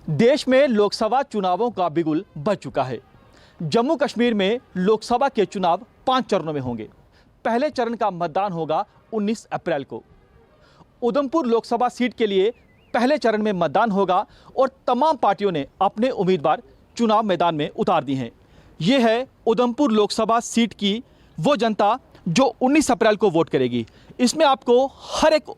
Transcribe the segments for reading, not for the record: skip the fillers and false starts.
देश में लोकसभा चुनावों का बिगुल बज चुका है। जम्मू कश्मीर में लोकसभा के चुनाव 5 चरणों में होंगे। पहले चरण का मतदान होगा 19 अप्रैल को। उधमपुर लोकसभा सीट के लिए पहले चरण में मतदान होगा और तमाम पार्टियों ने अपने उम्मीदवार चुनाव मैदान में उतार दिए हैं। ये है उधमपुर लोकसभा सीट की वो जनता जो 19 अप्रैल को वोट करेगी। इसमें आपको हर एक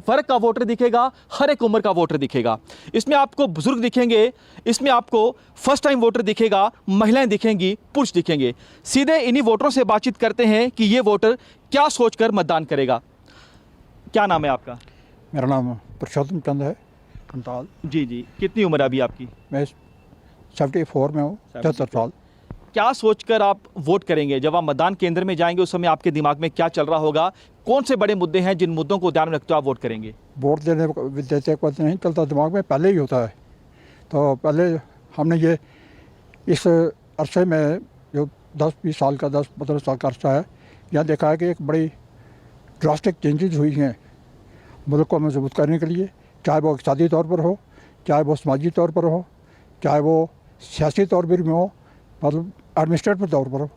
वर्ग का वोटर दिखेगा, हर एक उम्र का वोटर दिखेगा। इसमें आपको बुजुर्ग दिखेंगे, इसमें आपको फर्स्ट टाइम वोटर दिखेगा, महिलाएं दिखेंगी, पुरुष दिखेंगे। सीधे इन्हीं वोटरों से बातचीत करते हैं कि ये वोटर क्या सोचकर मतदान करेगा। क्या नाम है आपका? मेरा नाम पुरुषोत्तम चंद है, कंटाल। जी जी, कितनी उम्र है अभी आपकी? मैं 74 में हूँ, 74 साल। क्या सोचकर आप वोट करेंगे? जब आप मतदान केंद्र में जाएंगे उस समय आपके दिमाग में क्या चल रहा होगा? कौन से बड़े मुद्दे हैं जिन मुद्दों को ध्यान में रखते हुए आप वोट करेंगे? वोट देते वक्त नहीं चलता दिमाग में, पहले ही होता है। तो पहले हमने ये इस अरसे में जो 10-20 साल का 10-15 साल का अरसा है, यहाँ देखा है कि एक बड़ी ड्रास्टिक चेंजेस हुई हैं मुल्क को मजबूत करने के लिए, चाहे वो इक़्तिसादी तौर पर हो, चाहे वो समाजी तौर पर हो, चाहे वो सियासी तौर पर भी हो, मतलब एडमिनिस्ट्रेटिव तौर पर हो।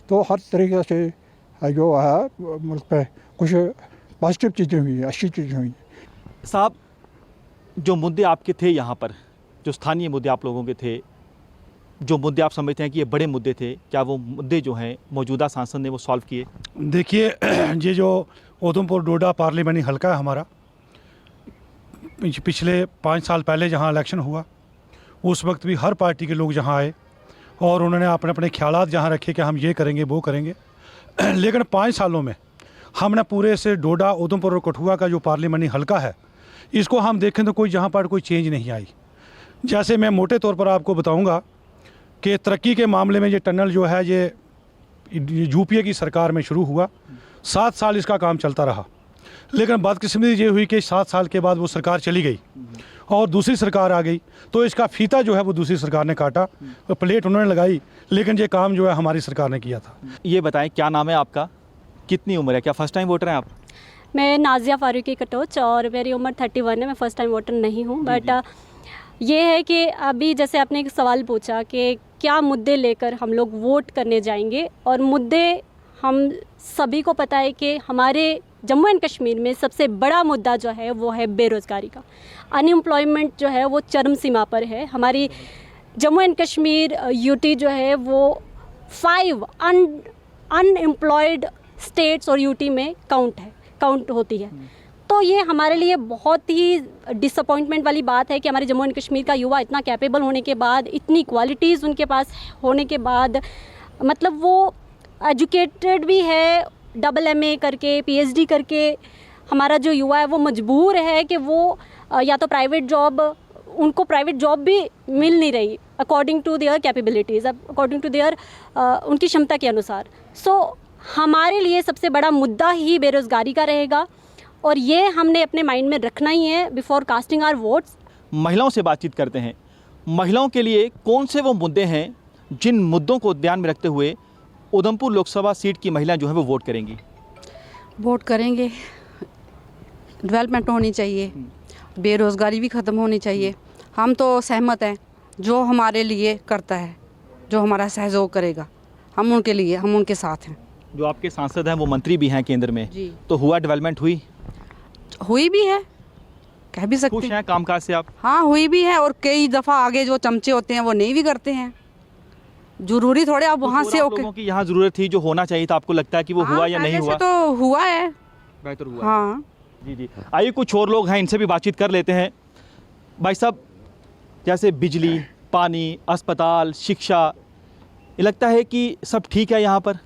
तो हर तरीके से जो है मुल्क पे कुछ पॉजिटिव चीज़ें हुई हैं, अच्छी चीज़ें हुई हैं। साहब, जो मुद्दे आपके थे यहाँ पर, जो स्थानीय मुद्दे आप लोगों के थे, जो मुद्दे आप समझते हैं कि ये बड़े मुद्दे थे, क्या वो मुद्दे जो हैं मौजूदा सांसद ने वो सॉल्व किए? देखिए, ये जो उधमपुर डोडा पार्लियामेंट हल्का है हमारा, पिछले 5 साल पहले जहाँ इलेक्शन हुआ उस वक्त भी हर पार्टी के लोग जहाँ आए और उन्होंने अपने अपने ख्यालात जहाँ रखे कि हम ये करेंगे वो करेंगे। लेकिन 5 सालों में हमने पूरे से डोडा, उधमपुर और कठुआ का जो पार्लियामेंट हल्का है, इसको हम देखें तो कोई जहाँ पर कोई चेंज नहीं आई। जैसे मैं मोटे तौर पर आपको बताऊँगा कि तरक्की के मामले में ये टनल जो है ये यूपीए की सरकार में शुरू हुआ, 7 साल इसका काम चलता रहा। लेकिन बदकिस्मती ये हुई कि 7 साल के बाद वो सरकार चली गई और दूसरी सरकार आ गई, तो इसका फीता जो है वो दूसरी सरकार ने काटा, प्लेट उन्होंने लगाई, लेकिन ये काम जो है हमारी सरकार ने किया था। ये बताएं, क्या नाम है आपका, कितनी उम्र है, क्या फर्स्ट टाइम वोटर हैं आप? मैं नाजिया फारूकी कटोच और मेरी उम्र 31 है। मैं फ़र्स्ट टाइम वोटर नहीं हूँ, बट ये है कि अभी जैसे आपने एक सवाल पूछा कि क्या मुद्दे लेकर हम लोग वोट करने जाएंगे, और मुद्दे हम सभी को पता है कि हमारे जम्मू एंड कश्मीर में सबसे बड़ा मुद्दा जो है वो है बेरोज़गारी का। अनएम्प्लॉयमेंट जो है वो चरम सीमा पर है। हमारी जम्मू एंड कश्मीर यूटी जो है वो 5 अनएम्प्लॉयड स्टेट्स और यूटी में काउंट होती है। तो ये हमारे लिए बहुत ही डिसअपॉइंटमेंट वाली बात है कि हमारे जम्मू एंड कश्मीर का युवा इतना कैपेबल होने के बाद, इतनी क्वालिटीज़ उनके पास होने के बाद, मतलब वो एजुकेटेड भी है, MA करके, PhD करके, हमारा जो युवा है वो मजबूर है कि वो या तो उनको प्राइवेट जॉब भी मिल नहीं रही according to their capabilities, according to their उनकी क्षमता के अनुसार। सो हमारे लिए सबसे बड़ा मुद्दा ही बेरोज़गारी का रहेगा, और ये हमने अपने माइंड में रखना ही है बिफोर कास्टिंग आवर वोट्स। महिलाओं से बातचीत करते हैं। महिलाओं के लिए कौन से वो मुद्दे हैं जिन मुद्दों को ध्यान में रखते हुए उधमपुर लोकसभा सीट की महिलाएं जो है वो वोट करेंगी? वोट करेंगे, डेवलपमेंट होनी चाहिए, बेरोज़गारी भी ख़त्म होनी चाहिए। हम तो सहमत हैं, जो हमारे लिए करता है, जो हमारा सहयोग करेगा, हम उनके लिए, हम उनके साथ हैं। जो आपके सांसद हैं वो मंत्री भी हैं केंद्र में जी। तो हुआ डेवलपमेंट हुई भी है, कह भी सकते खुश हैं। हैं कामकाज से आप? हाँ, हुई भी है, और कई दफ़ा आगे जो चमचे होते हैं वो नहीं भी करते हैं। जरूरी थोड़े आप वहाँ से लोगों की यहाँ जरूरत थी, जो होना चाहिए था, आपको लगता है कि वो हुआ या नहीं हुआ? तो हुआ है, बेहतर हुआ। हाँ जी जी। आइए कुछ और लोग हैं, इनसे भी बातचीत कर लेते हैं। भाई साहब, जैसे बिजली, पानी, अस्पताल, शिक्षा, ये लगता है कि सब ठीक है यहाँ पर?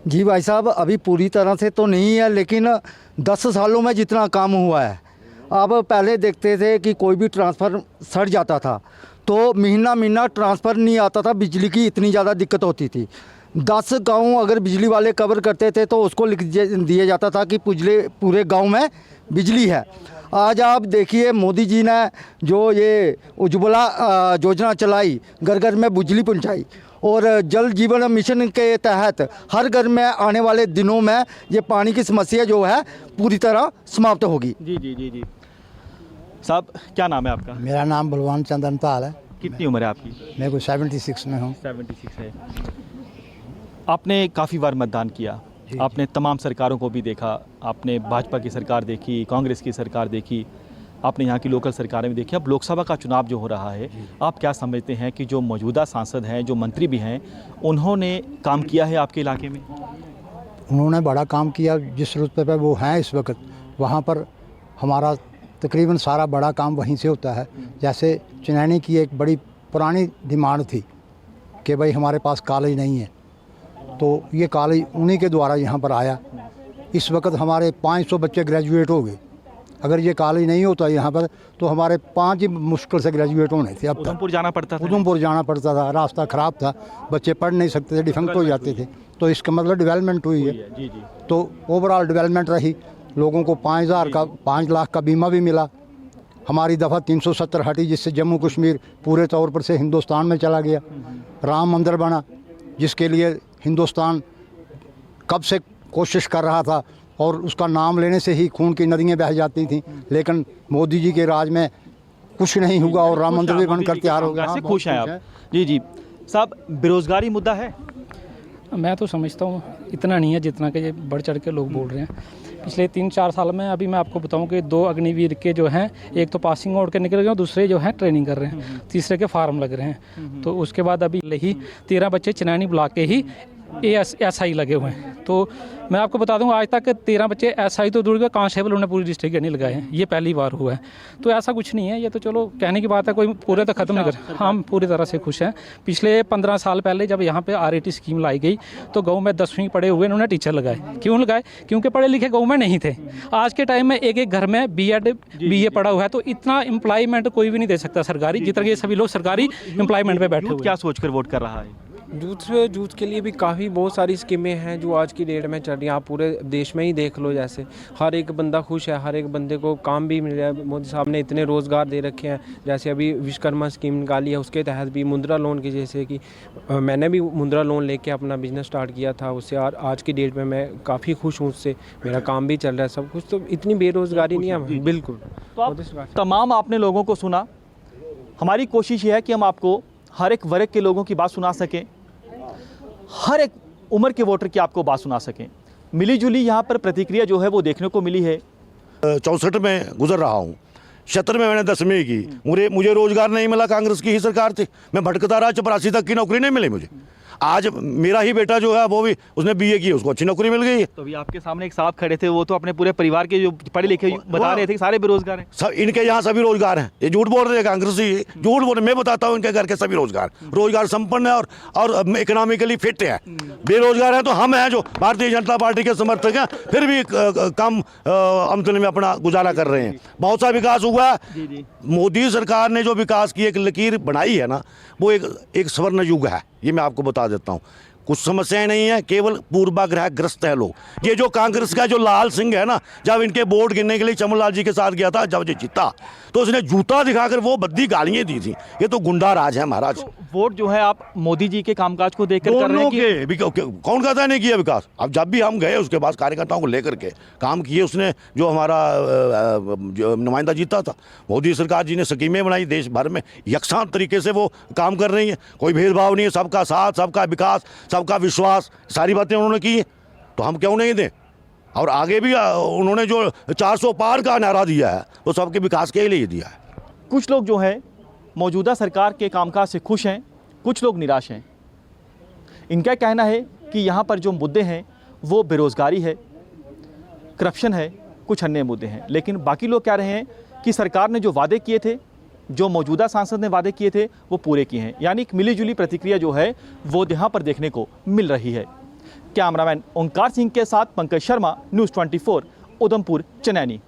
जी भाई साहब, अभी पूरी तरह से तो नहीं है, लेकिन 10 सालों में जितना काम हुआ है। अब पहले देखते थे कि कोई भी ट्रांसफ़र सड़ जाता था तो महीना ट्रांसफ़र नहीं आता था, बिजली की इतनी ज़्यादा दिक्कत होती थी। 10 गांव अगर बिजली वाले कवर करते थे तो उसको लिख दिया जाता था कि पूरे गांव में बिजली है। आज आप देखिए, मोदी जी ने जो ये उज्ज्वला योजना चलाई, घर घर में बिजली पहुंचाई, और जल जीवन मिशन के तहत हर घर में आने वाले दिनों में ये पानी की समस्या जो है पूरी तरह समाप्त होगी। जी जी जी जी। साहब क्या नाम है आपका? मेरा नाम बलवान चंदन ताल है। कितनी उम्र है आपकी? मैं कोई 76 में हूँ। 76 है। आपने काफ़ी बार मतदान किया, आपने तमाम सरकारों को भी देखा, आपने भाजपा की सरकार देखी, कांग्रेस की सरकार देखी, आपने यहाँ की लोकल सरकारें भी देखी। अब लोकसभा का चुनाव जो हो रहा है, आप क्या समझते हैं कि जो मौजूदा सांसद हैं, जो मंत्री भी हैं, उन्होंने काम किया है आपके इलाके में? उन्होंने बड़ा काम किया। जिस रुतबे पर वो हैं इस वक्त, वहाँ पर हमारा तकरीबन सारा बड़ा काम वहीं से होता है। जैसे चनैनी की एक बड़ी पुरानी डिमांड थी कि भाई हमारे पास कॉलेज नहीं है, तो ये कॉलेज उन्हीं के द्वारा यहाँ पर आया। इस वक्त हमारे 500 बच्चे ग्रेजुएट हो गए। अगर ये कॉलेज नहीं होता यहाँ पर तो हमारे 5 ही मुश्किल से ग्रेजुएट होने थे। अब उधमपुर जाना पड़ता था। उधमपुर जाना पड़ता था, रास्ता ख़राब था, बच्चे पढ़ नहीं सकते थे, डिफेक्ट हो जाते थे। तो इसका मतलब डेवलपमेंट हुई है। जी जी। तो ओवरऑल डेवलपमेंट रही। लोगों को 5 लाख का बीमा भी मिला। हमारी दफ़ा 370 हटी, जिससे जम्मू कश्मीर पूरे तौर पर से हिंदुस्तान में चला गया। राम मंदिर बना, जिसके लिए हिंदुस्तान कब से कोशिश कर रहा था, और उसका नाम लेने से ही खून की नदियाँ बह जाती थी। लेकिन मोदी जी के राज में कुछ नहीं हुआ और राम मंदिर भी बनकर तैयार हो गया। खुश हैं आप? जी जी। साहब, बेरोजगारी मुद्दा है? मैं तो समझता हूँ इतना नहीं है जितना कि ये बढ़ चढ़ के लोग बोल रहे हैं। पिछले 3-4 साल में अभी मैं आपको बताऊं कि 2 अग्निवीर के जो हैं, एक तो पासिंग आउट के निकल गए और दूसरे जो हैं ट्रेनिंग कर रहे हैं, तीसरे के फार्म लग रहे हैं। तो उसके बाद अभी ही 13 बच्चे चनैनी ब्लॉक के ही SI लगे हुए हैं। तो मैं आपको बता दूं, आज तक 13 बच्चे SI तो दूर गए, कांस्टेबल उन्होंने पूरी डिस्ट्रिक्ट के नहीं लगाए हैं। ये पहली बार हुआ है। तो ऐसा कुछ नहीं है, ये तो चलो कहने की बात है, कोई पूरे तो ख़त्म नहीं कर। हम पूरी तरह से खुश हैं। पिछले 15 साल पहले जब यहाँ पे RAT स्कीम लाई गई तो गाँव में 10वीं पढ़े हुए उन्होंने टीचर लगाए। क्यों लगाए? क्योंकि पढ़े लिखे गाँव में नहीं थे। आज के टाइम में एक घर में B.Ed BA पढ़ा हुआ है, तो इतना एम्प्लॉयमेंट कोई भी नहीं दे सकता सरकारी, जितना ये सभी लोग सरकारी एम्प्लॉयमेंट पे बैठे हुए। क्या सोचकर वोट कर रहा है? यूथ के लिए भी काफ़ी बहुत सारी स्कीमें हैं जो आज की डेट में चल रही हैं। आप पूरे देश में ही देख लो, जैसे हर एक बंदा खुश है, हर एक बंदे को काम भी मिल रहा है। मोदी साहब ने इतने रोज़गार दे रखे हैं। जैसे अभी विश्वकर्मा स्कीम निकाली है, उसके तहत भी मुद्रा लोन की, जैसे कि मैंने भी मुद्रा लोन लेके अपना बिज़नेस स्टार्ट किया था, उससे आज की डेट में मैं काफ़ी खुश हूँ। उससे मेरा काम भी चल रहा है, सब कुछ। तो इतनी बेरोज़गारी नहीं है। बिल्कुल। तो तमाम आपने लोगों को सुना। हमारी कोशिश ये है कि हम आपको हर एक वर्ग के लोगों की बात सुना सकें, हर एक उम्र के वोटर की आपको बात सुना सकें। मिली जुली यहाँ पर प्रतिक्रिया जो है वो देखने को मिली है। 64 में गुजर रहा हूँ, 76 में मैंने 10वीं की। मुझे रोज़गार नहीं मिला, कांग्रेस की ही सरकार थी। मैं भटकता रहा, 84 तक की नौकरी नहीं मिली मुझे। आज मेरा ही बेटा जो है वो भी, उसने BA की, उसको अच्छी नौकरी मिल गई है। तो अभी आपके सामने एक साहब खड़े थे, वो तो अपने पूरे परिवार के जो पढ़े लिखे बता रहे थे कि सारे बेरोजगार हैं। सब इनके यहाँ सभी रोजगार हैं। ये झूठ बोल रहे हैं, कांग्रेस ही झूठ बोल रहे। मैं बताता हूँ, इनके घर के सभी रोजगार संपन्न है और इकोनॉमिकली फिट है। बेरोजगार है तो हम हैं जो भारतीय जनता पार्टी के समर्थक हैं, फिर भी कम आमदनी में अपना गुजारा कर रहे हैं। बहुत सा विकास हुआ है। मोदी सरकार ने जो विकास की एक लकीर बनाई है ना, वो एक स्वर्ण युग है। ये मैं आपको बता देता हूँ। कुछ समस्याएं नहीं है, केवल पूर्वाग्रह ग्रस्त है लोग। ये जो कांग्रेस का जो लाल सिंह है ना, जब इनके वोट गिनने के लिए चमनलाल जी के साथ गया था, जब ये जीता तो उसने जूता दिखाकर वो बद्दी गालियां दी थी। ये तो गुंडा राज है महाराज। तो वोट जो है आप मोदी जी के कामकाज को देखकर कर रहे हैं कि कौन कहता है नहीं किया विकास? अब जब भी हम गए उसके बाद कार्यकर्ताओं को लेकर के काम किए उसने। जो हमारा जो नुमाइंदा जीता था, मोदी सरकार जी ने स्कीमें बनाई, देश भर में यकसान तरीके से वो काम कर रही है। कोई भेदभाव नहीं है, सबका साथ, सबका विकास, सबका विश्वास, सारी बातें उन्होंने की है। तो हम क्यों नहीं दें? और आगे भी उन्होंने जो 400 पार का नारा दिया है वो सबके विकास के लिए दिया है। कुछ लोग जो हैं मौजूदा सरकार के कामकाज से खुश हैं, कुछ लोग निराश हैं। इनका कहना है कि यहाँ पर जो मुद्दे हैं वो बेरोज़गारी है, करप्शन है, कुछ अन्य मुद्दे हैं। लेकिन बाकी लोग कह रहे हैं कि सरकार ने जो वादे किए थे, जो मौजूदा सांसद ने वादे किए थे, वो पूरे किए हैं। यानी एक मिलीजुली प्रतिक्रिया जो है वो यहाँ पर देखने को मिल रही है। कैमरामैन ओंकार सिंह के साथ पंकज शर्मा, न्यूज़ 24, उधमपुर, चनैनी।